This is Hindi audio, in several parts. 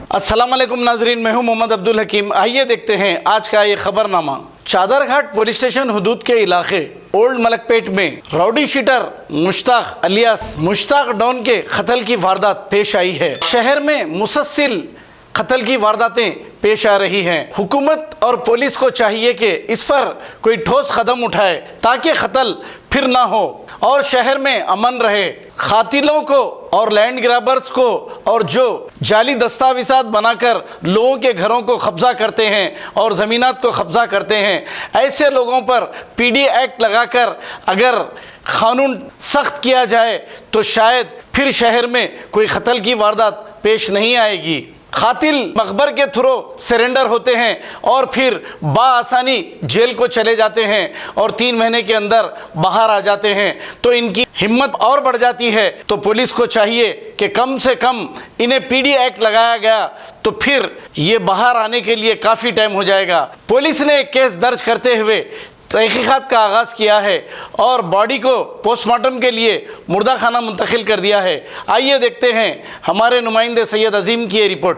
अस्सलाम वालेकुम नाजरीन, मैं हूं मोहम्मद अब्दुल हकीम। आइए देखते हैं आज का ये खबरनामा। चादरघाट पुलिस स्टेशन हुदूद के इलाके ओल्ड मलकपेट में rowdy sheeter Mushtaq alias Mushtaq don के कत्ल की वारदात पेश आई है। शहर में मुसलसल कत्ल की वारदातें पेश आ रही हैं। हुकूमत और पुलिस को चाहिए कि इस पर कोई ठोस कदम उठाए ताकि कत्ल फिर ना हो और शहर में अमन रहे। कातिलों को और लैंड ग्रैबर्स को और जो जाली दस्तावेज़ात बनाकर लोगों के घरों को कब्जा करते हैं और ज़मीनात को कब्जा करते हैं, ऐसे लोगों पर पीडी एक्ट लगाकर अगर कानून सख्त किया जाए तो शायद फिर शहर में कोई कत्ल की वारदात पेश नहीं आएगी। कातिल मकबर के थ्रू सरेंडर होते हैं और फिर बाआसानी जेल को चले जाते हैं और 3 महीने के अंदर बाहर आ जाते हैं, तो इनकी हिम्मत और बढ़ जाती है। तो पुलिस को चाहिए कि कम से कम इन्हें पीडी एक्ट लगाया गया तो फिर ये बाहर आने के लिए काफ़ी टाइम हो जाएगा। पुलिस ने एक केस दर्ज करते हुए तहकीकात का आगाज़ किया है और बॉडी को पोस्टमार्टम के लिए मुर्दा खाना मुंतकिल कर दिया है। आइए देखते हैं हमारे नुमाइंदे सैयद अजीम की ये रिपोर्ट।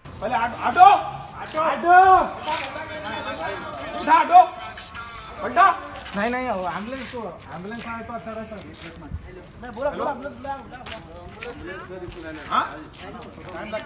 पहले आटो आटो आटो उठा आटो उठा नहीं नहीं एम्बुलेंस को एम्बुलेंस आए तो अच्छा रहता मैं बोला बोला हाँ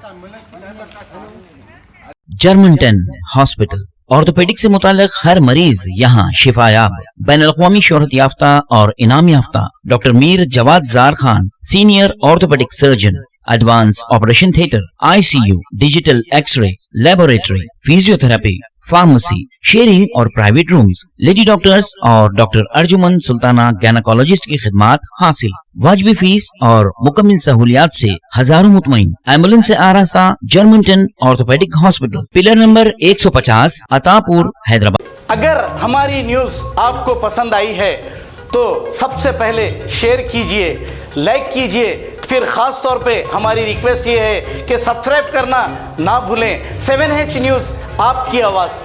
टाइम लगता है। जर्मनटन हॉस्पिटल ऑर्थोपेडिक से मुताल्लिक हर मरीज यहाँ शिफायाब। बैनुल-अक़वामी शोहरत याफ्ता और इनाम याफ्ता doctor Mir Jawad Zar Khan, senior orthopaedic surgeon, advance operation theatre, ICU, digital X ray, laboratory, physiotherapy, pharmacy, sharing और प्राइवेट रूम्स, लेडी डॉक्टर्स और डॉक्टर अर्जुमन सुल्ताना गायनेकोलॉजिस्ट की खिदमात हासिल। वाजिबी फीस और मुकम्मल सहूलियात से हजारों मुतमईन। एम्बुलेंस से आरास्ता Germanten orthopaedic hospital, pillar number 150, Attapur, Hyderabad. अगर हमारी न्यूज़ आपको पसंद आई है तो सबसे पहले शेयर कीजिए, लाइक कीजिए, फिर ख़ास तौर पे हमारी रिक्वेस्ट ये है कि सब्सक्राइब करना ना भूलें। 7H न्यूज़, आपकी आवाज़।